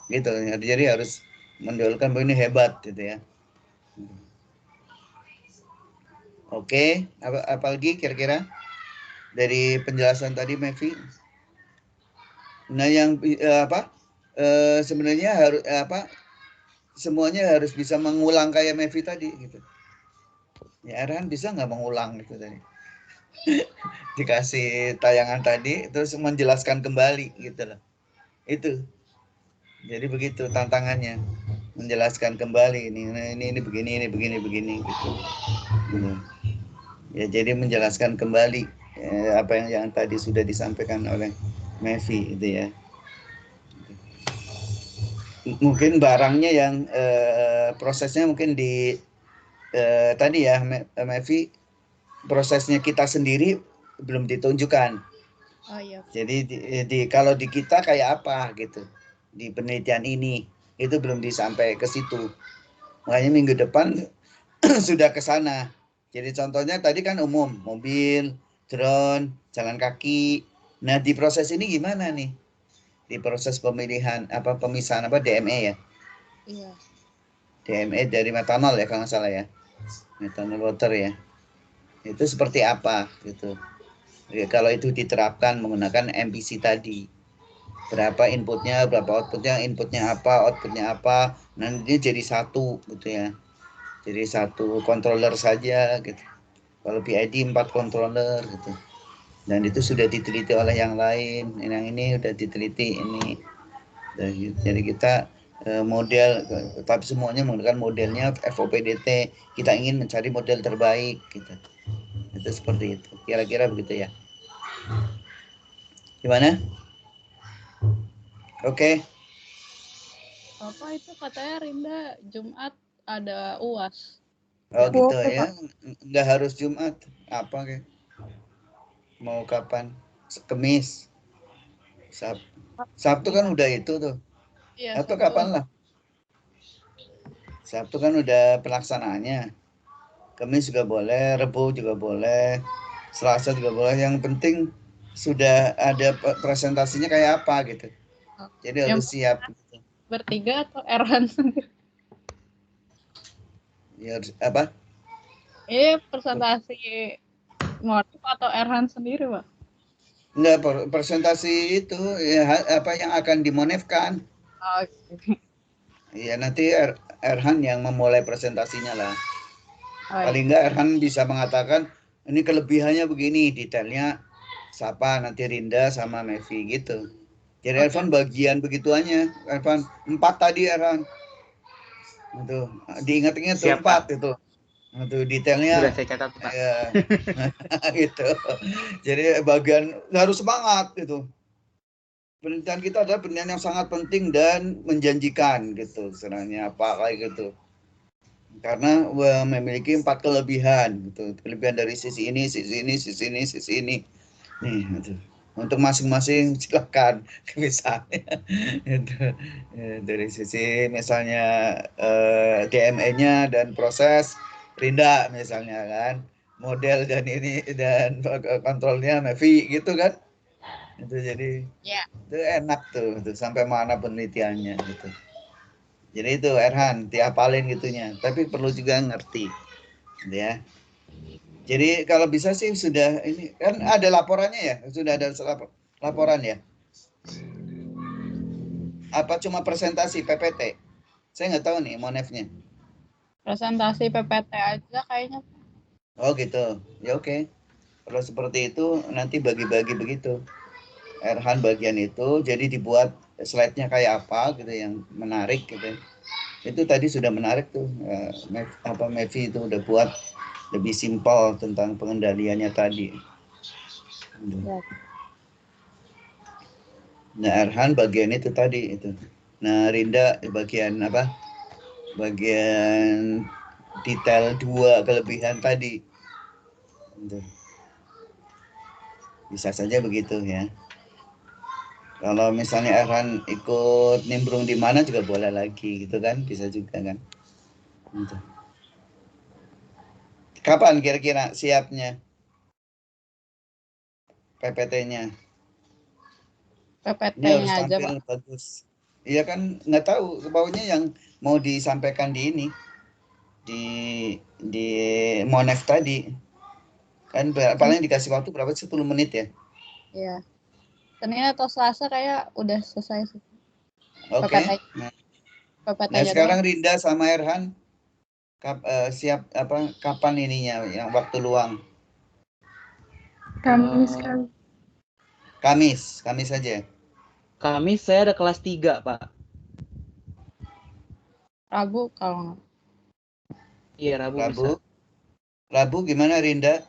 Gitu. Jadi harus menjualkan bahwa ini hebat gitu ya. Oke, apa lagi kira-kira dari penjelasan tadi, Mevi? Nah, yang sebenarnya harus semuanya harus bisa mengulang kayak Mevi tadi gitu. Ya, Erhan bisa nggak mengulang itu tadi? Dikasih tayangan tadi terus menjelaskan kembali gitu loh. Itu. Jadi begitu tantangannya. Menjelaskan kembali ini begini, ini begini gitu. Ya, jadi menjelaskan kembali apa yang tadi sudah disampaikan oleh Mevi itu ya. Mungkin barangnya yang prosesnya mungkin di tadi ya Mevi, prosesnya kita sendiri belum ditunjukkan. Oh iya. Jadi kalau di kita kayak apa gitu di penelitian ini itu belum disampai ke situ. Makanya minggu depan sudah ke sana. Jadi contohnya tadi kan umum, mobil, drone, jalan kaki. Nah, di proses ini gimana nih? Di proses pemilihan pemisahan DME ya? Iya. DME dari metanol ya kalau nggak salah ya. Metanol water ya. Itu seperti apa gitu. Ya, kalau itu diterapkan menggunakan MPC tadi. Berapa inputnya, berapa inputnya apa. Nanti jadi satu gitu ya. Jadi satu controller saja gitu. Kalau PID 4 controller gitu. Dan itu sudah diteliti oleh yang lain. Yang ini sudah diteliti ini. Jadi kita model, tapi semuanya menggunakan modelnya FOPDT. Kita ingin mencari model terbaik gitu. Itu seperti itu. Kira-kira begitu ya. Gimana? Oke. Apa itu katanya Rinda Jumat ada UAS. Oh Jam- gitu Oke, ya. Pak. Nggak harus Jumat. Apa kayak? Mau kapan? Kemis. Sabtu kan udah itu tuh. Iya, Atau Sabtu. kapan lah? Sabtu kan udah pelaksanaannya. Kamis juga boleh, Rebo juga boleh, Selasa juga boleh. Yang penting sudah ada presentasinya kayak apa gitu. Jadi Yang harus siap. Gitu. bertiga atau Erhan sendiri? Ya, harus, apa? Presentasi motif atau Erhan sendiri, Pak? Enggak, presentasi itu ya, apa yang akan dimonefkan. Oke. Ya nanti Erhan yang memulai presentasinya lah. Oh, Paling enggak Erhan bisa mengatakan ini kelebihannya begini, detailnya siapa nanti Rinda sama Mevi gitu. Jadi oke. Ervan bagian begituannya. Ervan 4 tadi Ervan. Itu diingat-ingat tuh Siap, Pak. 4 itu. Itu Sudah detailnya saya catat, Pak. ya gitu. Jadi bagian harus semangat gitu. Penelitian kita adalah penelitian yang sangat penting dan menjanjikan gitu, sebenarnya apa kayak gitu. Karena memiliki 4 kelebihan gitu. Kelebihan dari sisi ini, sisi ini, sisi ini, sisi ini. Nih, gitu. Untuk masing-masing silakan misalnya itu dari sisi misalnya DME-nya dan proses Rinda misalnya kan, model dan ini dan kontrolnya Mevi gitu kan. Itu jadi Ya. itu enak tuh, sampai mana penelitiannya gitu. Jadi itu Erhan dihafalin gitunya, tapi perlu juga ngerti gitu ya. Jadi kalau bisa sih sudah ini kan ada laporannya ya, sudah ada laporan ya. Apa cuma presentasi PPT? Saya nggak tahu nih monefnya. Presentasi PPT aja kayaknya. Oh gitu, ya oke. Kalau seperti itu nanti bagi-bagi begitu. Erhan bagian itu, jadi dibuat slide-nya kayak apa gitu yang menarik gitu. Itu tadi sudah menarik tuh, Mevi itu udah buat lebih simpel tentang pengendaliannya tadi. Ya. Nah Erhan bagian itu tadi itu. Nah Rinda bagian apa? Bagian detail 2 kelebihan tadi. Bisa saja begitu ya. Kalau misalnya Erhan ikut nimbrung di mana juga boleh lagi gitu kan, bisa juga kan. Gitu. Kapan kira-kira siapnya PPT-nya? Ini harus PPT-nya aja, Pak. tampil bagus. Iya kan nggak tahu baunya yang mau disampaikan di ini di Monef tadi kan paling dikasih waktu berapa 10 menit ya. Iya. Senin atau Selasa kayak udah selesai sih. Oke. Nah PPT-nya sekarang doang. Rinda sama Erhan siap apa kapan ininya yang waktu luang? Kamis Eh, kan. Kamis saja. Kamis saya ada kelas 3, Pak. Rabu kalau nggak. Iya, Rabu bisa. Rabu gimana Rinda?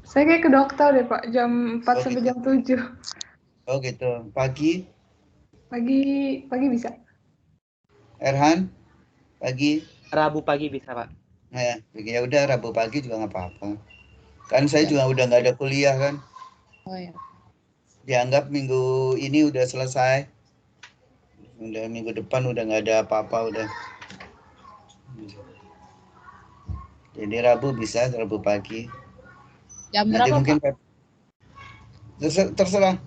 Saya kayak ke dokter deh Pak, jam 4 Oh sampai gitu. jam 7. Oh gitu. Pagi Pagi bisa. Erhan pagi. Rabu pagi bisa, Pak. Nah ya udah Rabu pagi juga nggak apa-apa. Kan saya Ya. juga udah nggak ada kuliah kan. Oh ya. Dianggap minggu ini udah selesai. Udah minggu depan udah nggak ada apa-apa udah. Jadi Rabu bisa Rabu pagi. Jam Nanti berapa, mungkin Pak? terserah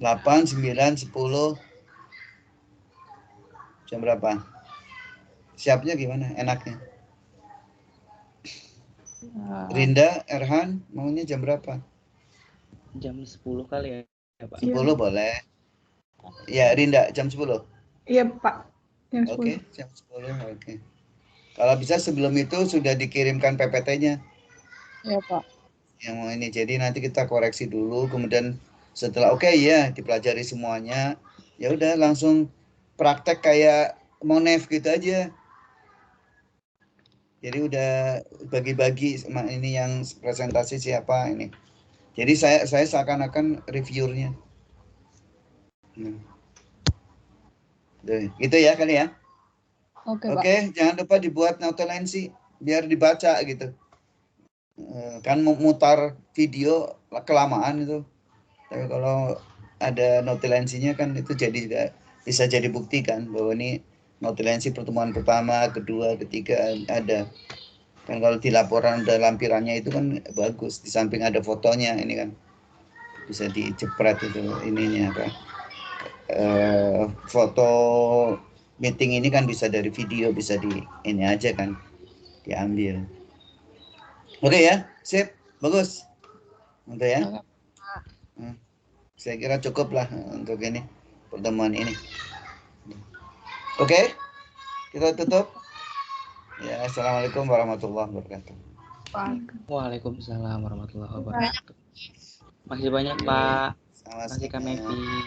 8, 9, 10 jam berapa? Siapnya gimana? Enaknya? Rinda, Erhan maunya jam berapa? Jam 10 kali ya, Pak. 10 boleh. Ya Rinda jam 10. Iya Pak, jam 10. Oke, jam 10. Oke. Kalau bisa sebelum itu sudah dikirimkan PPT-nya. Iya, Pak. Yang mau ini. Jadi nanti kita koreksi dulu, kemudian setelah oke ya dipelajari semuanya, ya udah langsung praktek kayak Monef gitu aja. Jadi udah bagi-bagi ini yang presentasi siapa ini. Jadi saya seakan-akan reviewernya. Gitu ya kali ya. Oke, Pak. Oke, jangan lupa dibuat notulensi biar dibaca gitu. Kan mutar video kelamaan itu. Tapi kalau ada notulensinya kan itu jadi juga bisa jadi bukti kan bahwa ini notulensi pertemuan pertama, kedua, ketiga ada. Kan kalau di laporan ada lampirannya itu kan bagus, di samping ada fotonya ini kan bisa dijepret itu ininya apa foto meeting ini kan bisa dari video, bisa di ini aja kan diambil. Oke ya, sip, bagus. Untuk ya. Saya kira cukup lah untuk ini pertemuan ini. Oke, kita tutup. Ya, assalamualaikum warahmatullahi wabarakatuh. Waalaikumsalam warahmatullahi wabarakatuh. Makasih banyak, Pak. Sama-sama. Makasih, Kak Mevi.